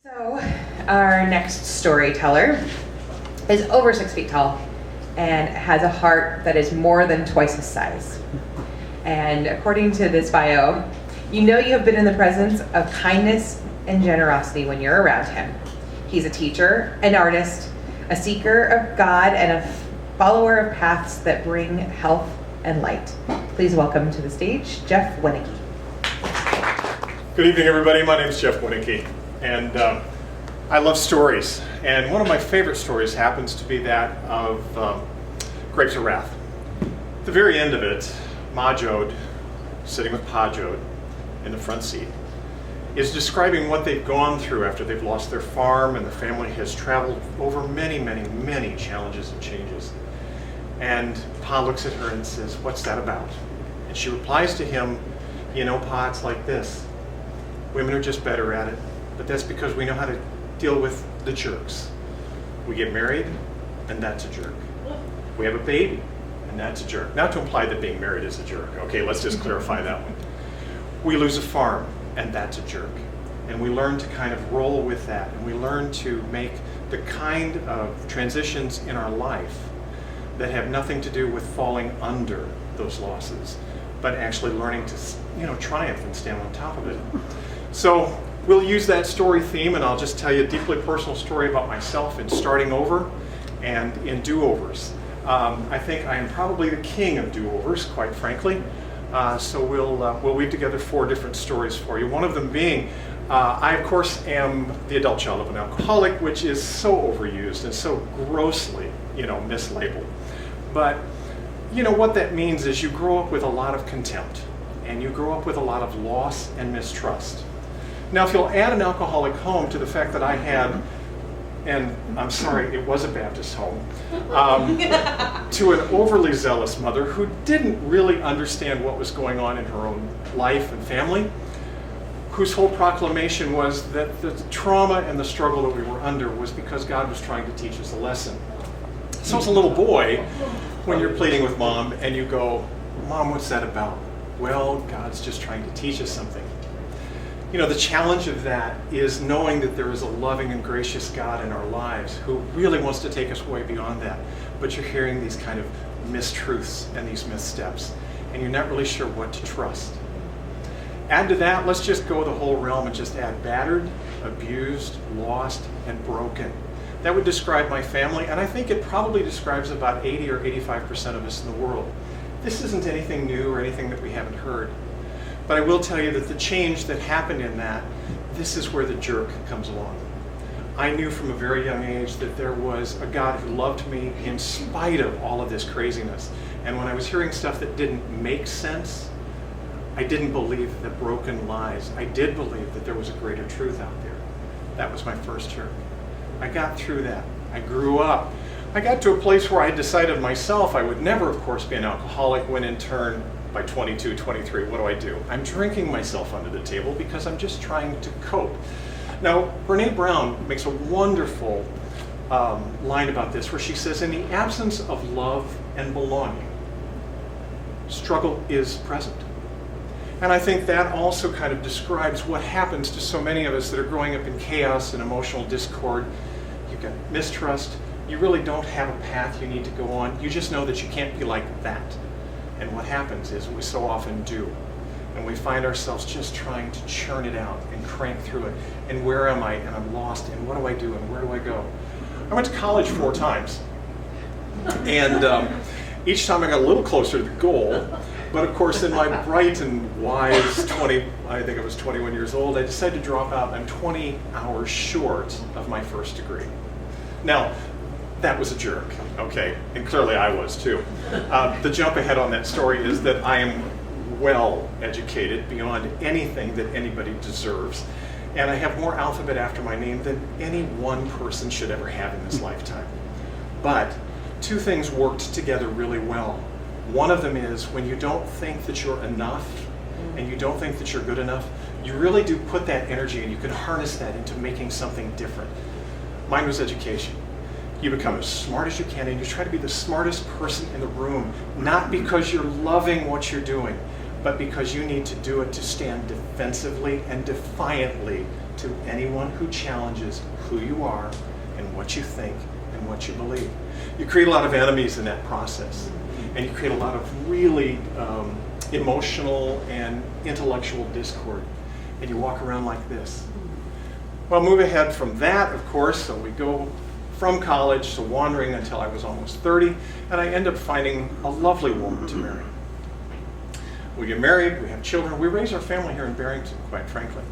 So, our next storyteller is over 6 feet tall and has a heart that is more than twice his size. And according to this bio, you know you have been in the presence of kindness and generosity when you're around him. He's a teacher, an artist, a seeker of God, and a follower of paths that bring health and light. Please welcome to the stage, Jeff Winicki. Good evening, everybody. My name is Jeff Winicki, and I love stories. And one of my favorite stories happens to be that of Grapes of Wrath. At the very end of it, Majod, sitting with Pajod in the front seat, is describing what they've gone through after they've lost their farm and the family has traveled over many, many, many challenges and changes. And Pa looks at her and says, "What's that about?" And she replies to him, "You know, Pa, it's like this. Women are just better at it, but that's because we know how to deal with the jerks. We get married, and that's a jerk. We have a baby, and that's a jerk." Not to imply that being married is a jerk. Okay, let's just clarify that one. We lose a farm, and that's a jerk. And we learn to kind of roll with that, and we learn to make the kind of transitions in our life that have nothing to do with falling under those losses, but actually learning to, triumph and stand on top of it. So we'll use that story theme, and I'll just tell you a deeply personal story about myself in starting over and in do-overs. I think I am probably the king of do-overs, quite frankly. So we'll weave together 4 different stories for you. One of them being, I of course am the adult child of an alcoholic, which is so overused and so grossly, mislabeled. But what that means is you grow up with a lot of contempt, and you grow up with a lot of loss and mistrust. Now, if you'll add an alcoholic home to the fact that I had, and I'm sorry, it was a Baptist home, to an overly zealous mother who didn't really understand what was going on in her own life and family, whose whole proclamation was that the trauma and the struggle that we were under was because God was trying to teach us a lesson. So as a little boy, when you're pleading with Mom and you go, "Mom, what's that about?" "Well, God's just trying to teach us something." The challenge of that is knowing that there is a loving and gracious God in our lives who really wants to take us way beyond that. But you're hearing these kind of mistruths and these missteps, and you're not really sure what to trust. Add to that, let's just go the whole realm and just add battered, abused, lost, and broken. That would describe my family, and I think it probably describes about 80 or 85% of us in the world. This isn't anything new or anything that we haven't heard. But I will tell you that the change that happened in that, this is where the jerk comes along. I knew from a very young age that there was a God who loved me in spite of all of this craziness. And when I was hearing stuff that didn't make sense, I didn't believe the broken lies. I did believe that there was a greater truth out there. That was my first jerk. I got through that. I grew up. I got to a place where I decided myself I would never, of course, be an alcoholic, when in turn, by 22, 23, what do? I'm drinking myself under the table because I'm just trying to cope. Now, Brene Brown makes a wonderful line about this, where she says, in the absence of love and belonging, struggle is present. And I think that also kind of describes what happens to so many of us that are growing up in chaos and emotional discord. You've got mistrust. You really don't have a path you need to go on. You just know that you can't be like that. And what happens is we so often do. And we find ourselves just trying to churn it out and crank through it. And where am I? And I'm lost. And what do I do? And where do I go? I went to college 4 times. And each time I got a little closer to the goal. But of course, in my bright and wise I think I was 21 years old, I decided to drop out. I'm 20 hours short of my first degree. Now, that was a jerk, okay? And clearly I was too. The jump ahead on that story is that I am well educated beyond anything that anybody deserves. And I have more alphabet after my name than any one person should ever have in this lifetime. But 2 things worked together really well. One of them is when you don't think that you're enough and you don't think that you're good enough, you really do put that energy and you can harness that into making something different. Mine was education. You become as smart as you can and you try to be the smartest person in the room, not because you're loving what you're doing, but because you need to do it to stand defensively and defiantly to anyone who challenges who you are and what you think and what you believe. You create a lot of enemies in that process, and you create a lot of really emotional and intellectual discord, and you walk around like this. Well, move ahead from that, of course, so we go from college to wandering until I was almost 30, and I end up finding a lovely woman to marry. We get married, we have children, we raise our family here in Barrington, quite frankly,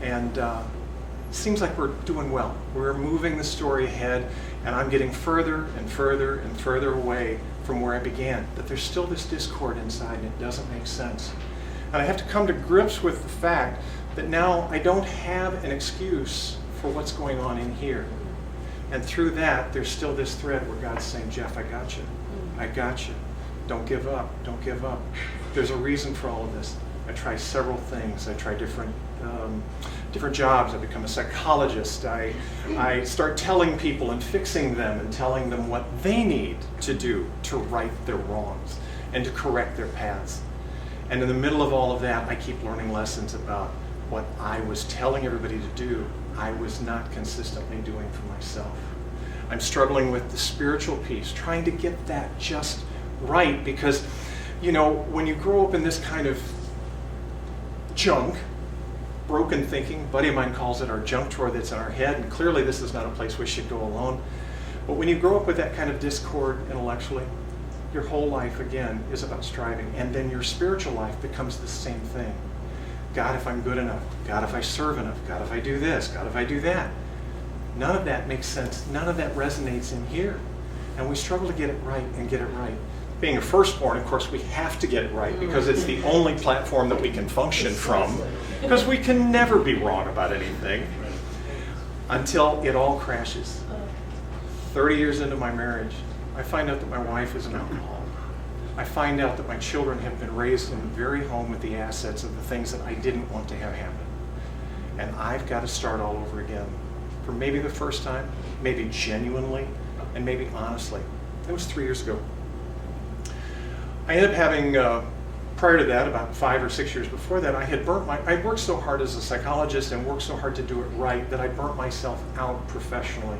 and it seems like we're doing well. We're moving the story ahead, and I'm getting further and further and further away from where I began, that there's still this discord inside and it doesn't make sense. And I have to come to grips with the fact that now I don't have an excuse for what's going on in here. And through that, there's still this thread where God's saying, Jeff, I got you. I got you. Don't give up. Don't give up. There's a reason for all of this. I try several things. I try different jobs. I become a psychologist. I start telling people and fixing them and telling them what they need to do to right their wrongs and to correct their paths. And in the middle of all of that, I keep learning lessons about what I was telling everybody to do, I was not consistently doing for myself. I'm struggling with the spiritual piece, trying to get that just right, because, you know, when you grow up in this kind of junk, broken thinking, a buddy of mine calls it our junk drawer that's in our head, and clearly this is not a place we should go alone. But when you grow up with that kind of discord intellectually, your whole life, again, is about striving. And then your spiritual life becomes the same thing. God, if I'm good enough. God, if I serve enough. God, if I do this. God, if I do that. None of that makes sense. None of that resonates in here. And we struggle to get it right and get it right. Being a firstborn, of course, we have to get it right because it's the only platform that we can function from, because we can never be wrong about anything until it all crashes. 30 years into my marriage, I find out that my wife is an alcoholic. I find out that my children have been raised in the very home with the assets of the things that I didn't want to have happen. And I've got to start all over again for maybe the first time, maybe genuinely, and maybe honestly. That was 3 years ago. I ended up having, prior to that, about 5 or 6 years before that, I worked so hard as a psychologist and worked so hard to do it right that I burnt myself out professionally.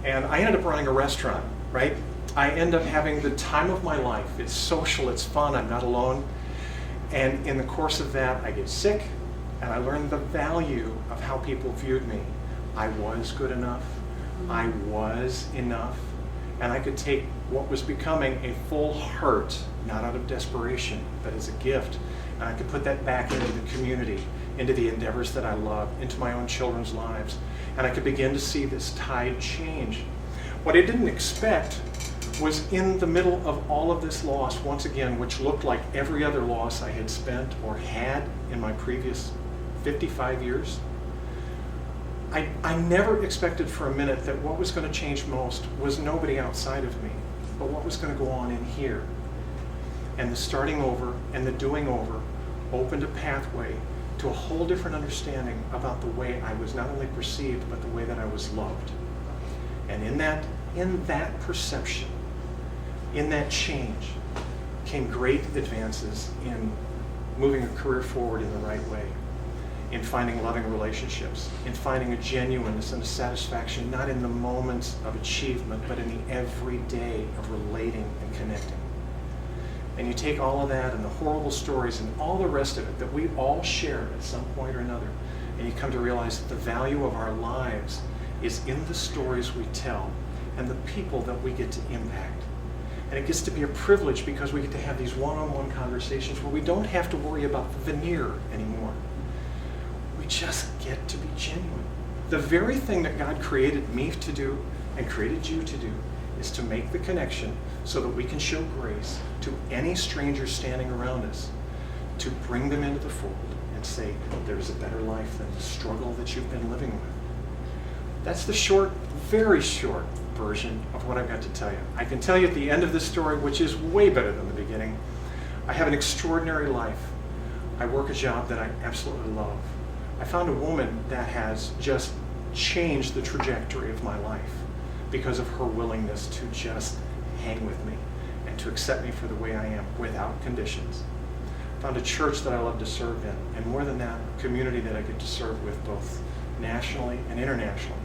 And I ended up running a restaurant, right? I end up having the time of my life. It's social, it's fun, I'm not alone. And in the course of that, I get sick, and I learned the value of how people viewed me. I was good enough, I was enough, and I could take what was becoming a full hurt, not out of desperation, but as a gift, and I could put that back into the community, into the endeavors that I love, into my own children's lives, and I could begin to see this tide change. What I didn't expect was in the middle of all of this loss, once again, which looked like every other loss I had spent or had in my previous 55 years, I never expected for a minute that what was going to change most was nobody outside of me, but what was going to go on in here. And the starting over and the doing over opened a pathway to a whole different understanding about the way I was not only perceived, but the way that I was loved. And in that perception, in that change, came great advances in moving a career forward in the right way, in finding loving relationships, in finding a genuineness and a satisfaction, not in the moments of achievement, but in the everyday of relating and connecting. And you take all of that and the horrible stories and all the rest of it that we all share at some point or another, and you come to realize that the value of our lives is in the stories we tell and the people that we get to impact. And it gets to be a privilege because we get to have these one-on-one conversations where we don't have to worry about the veneer anymore. We just get to be genuine. The very thing that God created me to do and created you to do is to make the connection so that we can show grace to any stranger standing around us, to bring them into the fold and say, there's a better life than the struggle that you've been living with. That's the short, very short version of what I've got to tell you. I can tell you at the end of this story, which is way better than the beginning, I have an extraordinary life. I work a job that I absolutely love. I found a woman that has just changed the trajectory of my life because of her willingness to just hang with me and to accept me for the way I am without conditions. I found a church that I love to serve in, and more than that, a community that I get to serve with both nationally and internationally.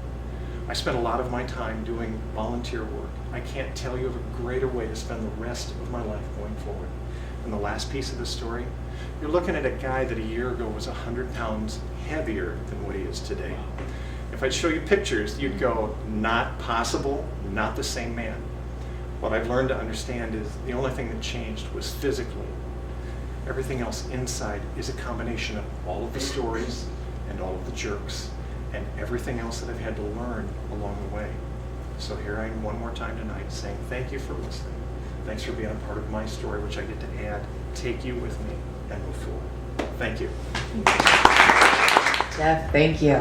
I spent a lot of my time doing volunteer work. I can't tell you of a greater way to spend the rest of my life going forward. And the last piece of the story, you're looking at a guy that a year ago was 100 pounds heavier than what he is today. If I'd show you pictures, you'd go, not possible, not the same man. What I've learned to understand is the only thing that changed was physically. Everything else inside is a combination of all of the stories and all of the jerks and everything else that I've had to learn along the way. So here I am one more time tonight saying thank you for listening. Thanks for being a part of my story, which I get to add, take you with me, and move forward. Thank you. Jeff, thank you.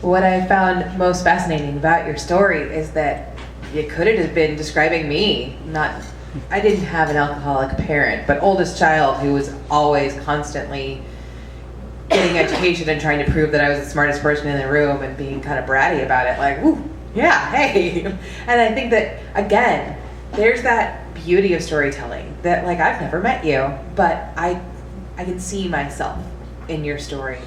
What I found most fascinating about your story is that it could have been describing me. I didn't have an alcoholic parent, but oldest child who was always constantly getting education and trying to prove that I was the smartest person in the room and being kind of bratty about it, like, woo, yeah, hey. And I think that, again, there's that beauty of storytelling that, like, I've never met you, but I can see myself in your story.